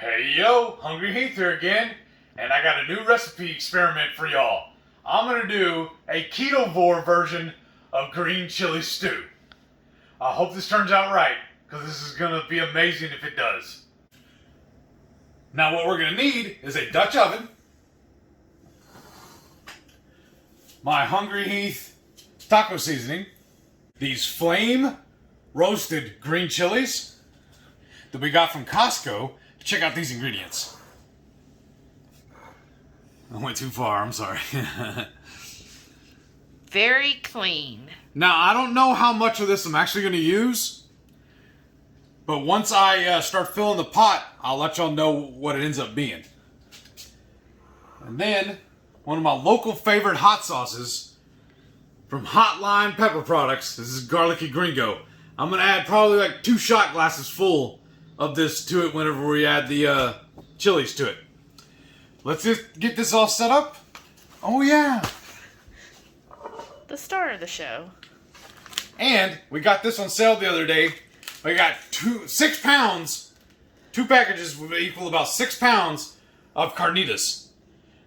Hey yo, Hungry Heath here again, and I got a new recipe experiment for y'all. I'm gonna do a ketovore version of green chili stew. I hope this turns out right, because this is gonna be amazing if it does. Now what we're gonna need is a Dutch oven, my Hungry Heath taco seasoning, these flame roasted green chilies that we got from Costco. Check out these ingredients. I went too far, I'm sorry. Very clean. Now, I don't know how much of this I'm actually going to use, but once I start filling the pot, I'll let y'all know what it ends up being. And then, one of my local favorite hot sauces from Hotline Pepper Products. This is Garlicky Greengo. I'm going to add probably like 2 shot glasses full of this to it whenever we add the chilies to it. Let's just get this all set up. Oh yeah. The star of the show. And we got this on sale the other day. We got 6 pounds. 2 packages would equal about 6 pounds of carnitas.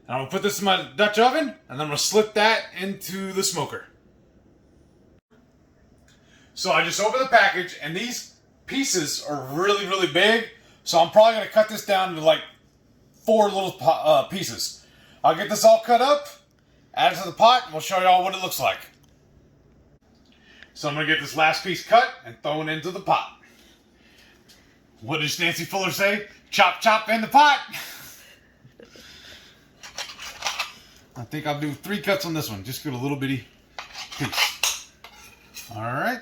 And I'm gonna put this in my Dutch oven, and then I'm gonna slip that into the smoker. So I just opened the package, and these pieces are really, really big, so I'm probably going to cut this down into like 4 little pieces. I'll get this all cut up, add it to the pot, and we'll show y'all what it looks like. So I'm going to get this last piece cut and throw it into the pot. What does Nancy Fuller say? Chop, chop in the pot! I think I'll do 3 cuts on this one, just get a little bitty piece. Alright.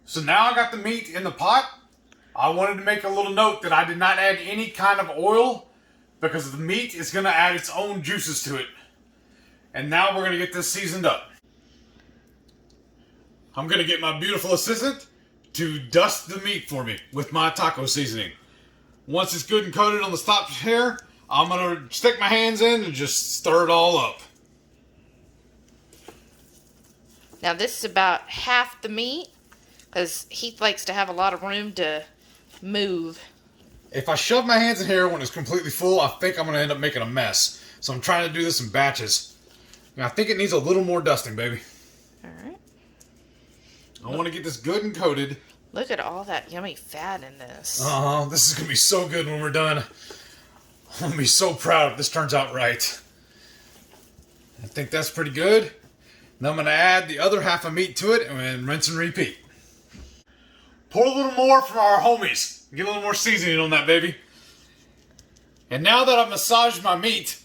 So now I got the meat in the pot. I wanted to make a little note that I did not add any kind of oil because the meat is going to add its own juices to it. And now we're going to get this seasoned up. I'm going to get my beautiful assistant to dust the meat for me with my taco seasoning. Once it's good and coated on the top here, I'm going to stick my hands in and just stir it all up. Now this is about half the meat, because Heath likes to have a lot of room to move. If I shove my hands in here when it's completely full, I think I'm going to end up making a mess. So I'm trying to do this in batches. And I think it needs a little more dusting, baby. Alright. I want to get this good and coated. Look at all that yummy fat in this. This is going to be so good when we're done. I'm going to be so proud if this turns out right. I think that's pretty good. Now I'm going to add the other half of meat to it and rinse and repeat. Pour a little more from our homies. Get a little more seasoning on that, baby. And now that I've massaged my meat,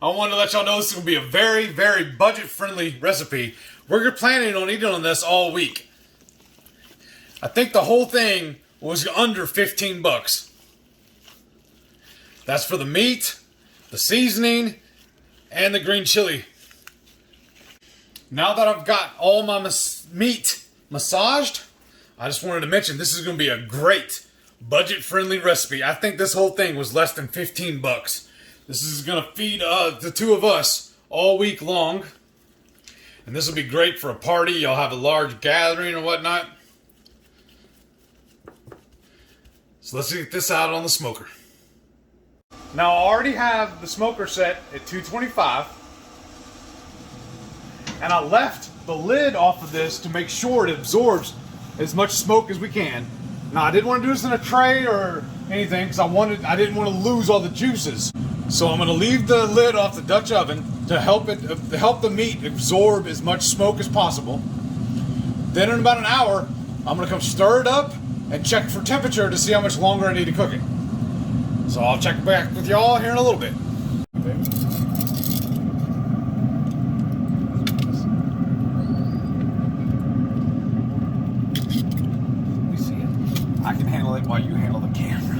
I want to let y'all know this is going to be a very, very budget-friendly recipe. We're planning on eating on this all week. I think the whole thing was under 15 bucks. That's for the meat, the seasoning, and the green chili. Now that I've got all my meat massaged, I just wanted to mention this is going to be a great budget-friendly recipe. I think this whole thing was less than 15 bucks. This is going to feed the 2 of us all week long. And this will be great for a party. Y'all have a large gathering or whatnot. So let's get this out on the smoker. Now I already have the smoker set at 225. And I left the lid off of this to make sure it absorbs as much smoke as we can. Now I didn't want to do this in a tray or anything because I didn't want to lose all the juices. So I'm going to leave the lid off the Dutch oven to help the meat absorb as much smoke as possible. Then in about an hour, I'm going to come stir it up and check for temperature to see how much longer I need to cook it. So I'll check back with y'all here in a little bit. I can handle it while you handle the camera.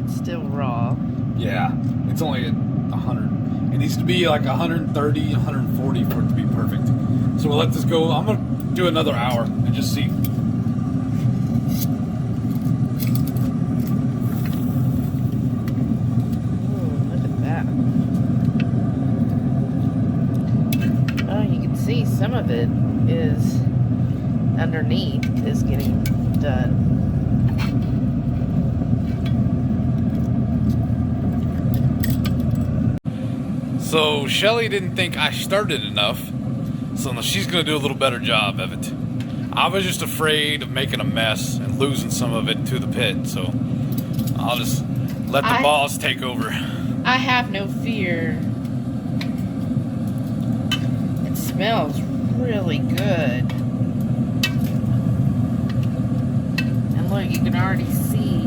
It's still raw. Yeah, it's only at 100. It needs to be like 130, 140 for it to be perfect. So we'll let this go. I'm going to do another hour and just see. Look at that. Oh, you can see some of it is underneath is getting done. So Shelly didn't think I started enough, so now she's gonna do a little better job of it. I was just afraid of making a mess and losing some of it to the pit, so I'll just let the boss take over. I have no fear. It smells really good. And look, you can already see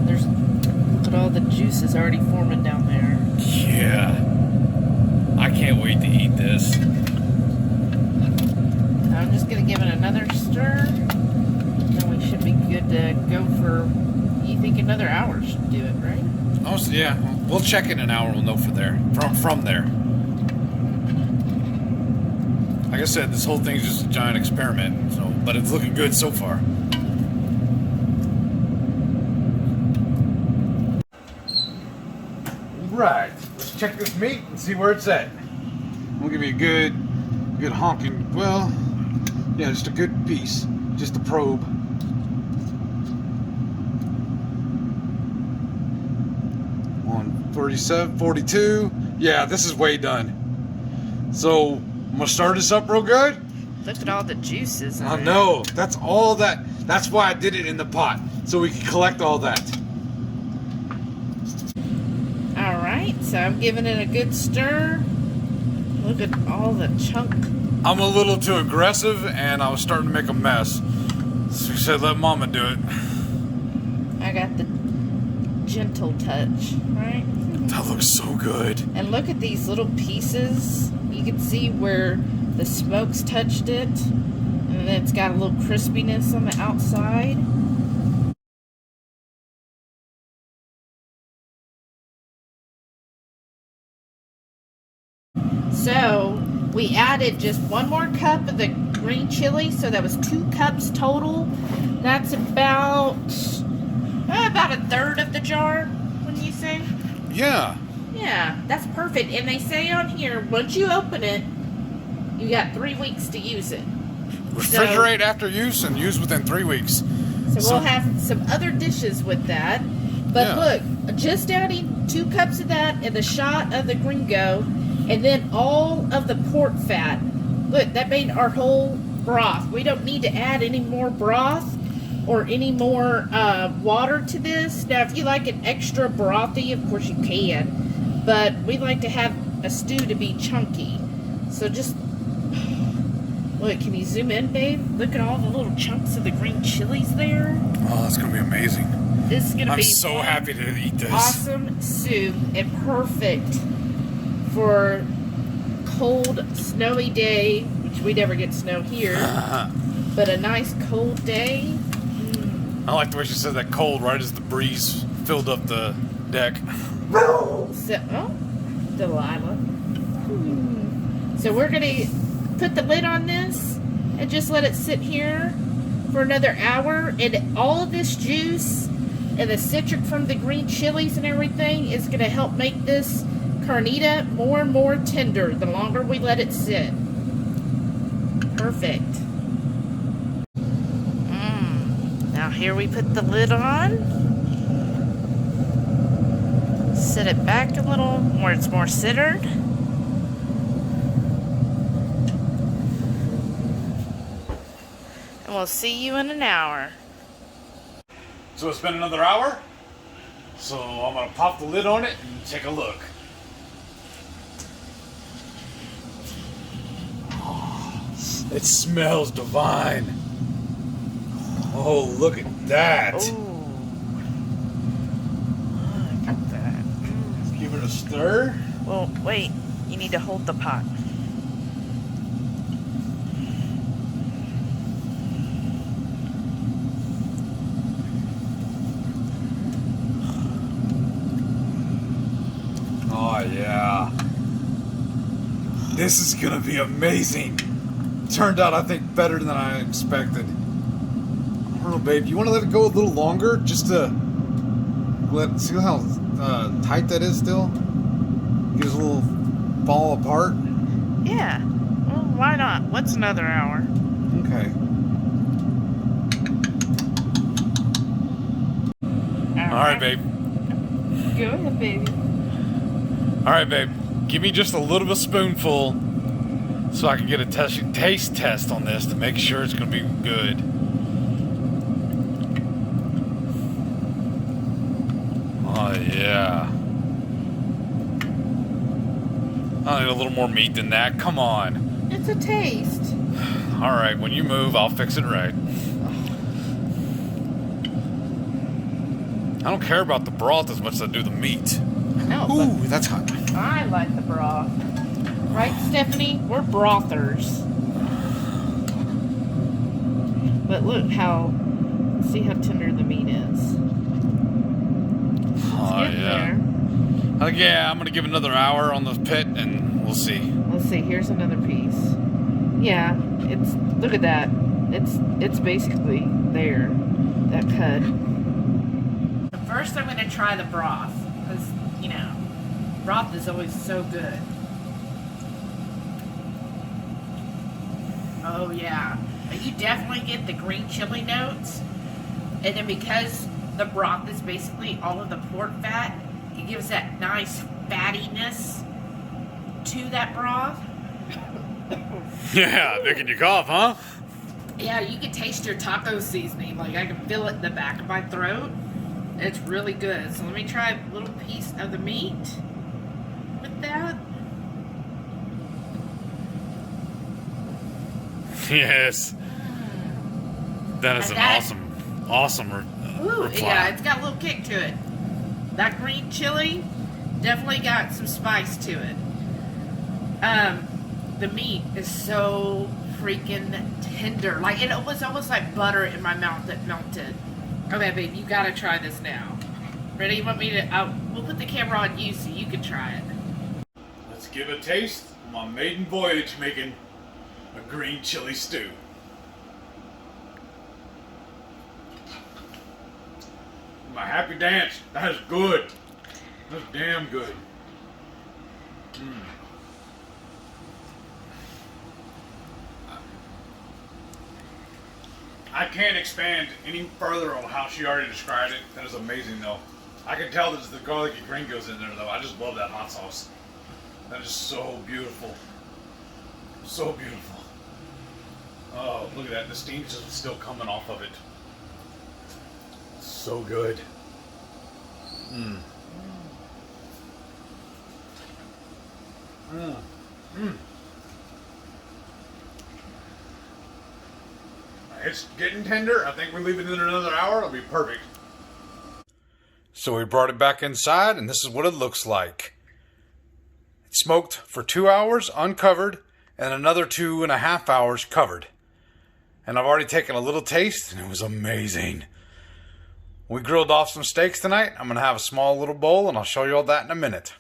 there's, look at all the juices already forming down there. Yeah. I can't wait to eat this. I'm just gonna give it another stir. Then we should be good to go for, you think another hour should do it, right? Oh, so yeah. We'll check in an hour. We'll know from there. From there. Like I said, this whole thing's just a giant experiment. So, but it's looking good so far. Right. Let's check this meat and see where it's at. We'll give you a good honking. Well, yeah, just a good piece. Just a probe. 137, 42. Yeah, this is way done. So I'm gonna start this up real good. Look at all the juices in I there. know. That's all that. That's why I did it in the pot, so we can collect all that. All right, so I'm giving it a good stir. Look at all the chunk. I'm a little too aggressive, and I was starting to make a mess. So we said, let Mama do it. I got the gentle touch, right? That looks so good. And look at these little pieces. You can see where the smoke's touched it. And then it's got a little crispiness on the outside. So we added just one more cup of the green chili, so that was 2 cups total. That's about a third of the jar, wouldn't you say? Yeah. Yeah, that's perfect. And they say on here, once you open it, you got 3 weeks to use it. Refrigerate after use and use within 3 weeks. So we'll have some other dishes with that. But look, just adding 2 cups of that and a shot of the Greengo, and then all of the pork fat. Look, that made our whole broth. We don't need to add any more broth or any more water to this. Now, if you like it extra brothy, of course you can. But we like to have a stew to be chunky. So just, look, can you zoom in, babe? Look at all the little chunks of the green chilies there. Oh, that's going to be amazing. This is going to be I'm so happy to eat this. awesome soup and perfect for cold, snowy day, which we never get snow here, but a nice cold day. I like the way she said that cold right as the breeze filled up the deck. So, Delilah. So we're going to put the lid on this and just let it sit here for another hour. And all of this juice and the citric from the green chilies and everything is going to help make this carnita more and more tender the longer we let it sit. Perfect. Now here we put the lid on. Set it back a little where it's more centered. And we'll see you in an hour. So it's been another hour. So I'm going to pop the lid on it and take a look. It smells divine. Oh, look at that. Ooh. Look at that. Let's give it a stir. Well, wait. You need to hold the pot. Oh, yeah. This is going to be amazing. Turned out, I think, better than I expected. I don't know, babe. You want to let it go a little longer just to see how tight that is still? Gives a little fall apart. Yeah. Well, why not? What's another hour? Okay. All All right, babe. Go ahead, baby. All right, babe. Give me just a little bit of spoonful so I can get a taste test on this to make sure it's going to be good. Oh, yeah. I need a little more meat than that. Come on. It's a taste. All right, when you move, I'll fix it right. I don't care about the broth as much as I do the meat. No, Ooh, that's hot. I like the broth. Right, Stephanie? We're brothers. But look see how tender the meat is. Oh, yeah. Yeah, I'm going to give it another hour on the pit and we'll see. Let's see, here's another piece. Yeah, look at that. It's basically there, that cut. First I'm going to try the broth, because, broth is always so good. Oh yeah, you definitely get the green chili notes, and then because the broth is basically all of the pork fat, it gives that nice fattiness to that broth. Yeah, making you cough, huh? Yeah, you can taste your taco seasoning. Like, I can feel it in the back of my throat. It's really good. So let me try a little piece of the meat with that. Yes. That is awesome reply. Yeah, it's got a little kick to it. That green chili definitely got some spice to it. The meat is so freaking tender. Like, it was almost like butter in my mouth that melted. Okay, babe, you gotta try this now. Ready? You want me to? We'll put the camera on you so you can try it. Let's give it a taste of my maiden voyage making a green chili stew. My happy dance. That is good. That's damn good. I can't expand any further on how she already described it. That is amazing, though. I can tell there's the garlicky Greengo's in there, though. I just love that hot sauce. That is so beautiful. So beautiful. Oh, look at that. The steam's just still coming off of it. So good. It's getting tender. I think we leave it in another hour. It'll be perfect. So we brought it back inside, and this is what it looks like. It smoked for 2 hours uncovered, and another 2.5 hours covered. And I've already taken a little taste, and it was amazing. We grilled off some steaks tonight. I'm going to have a small little bowl, and I'll show you all that in a minute.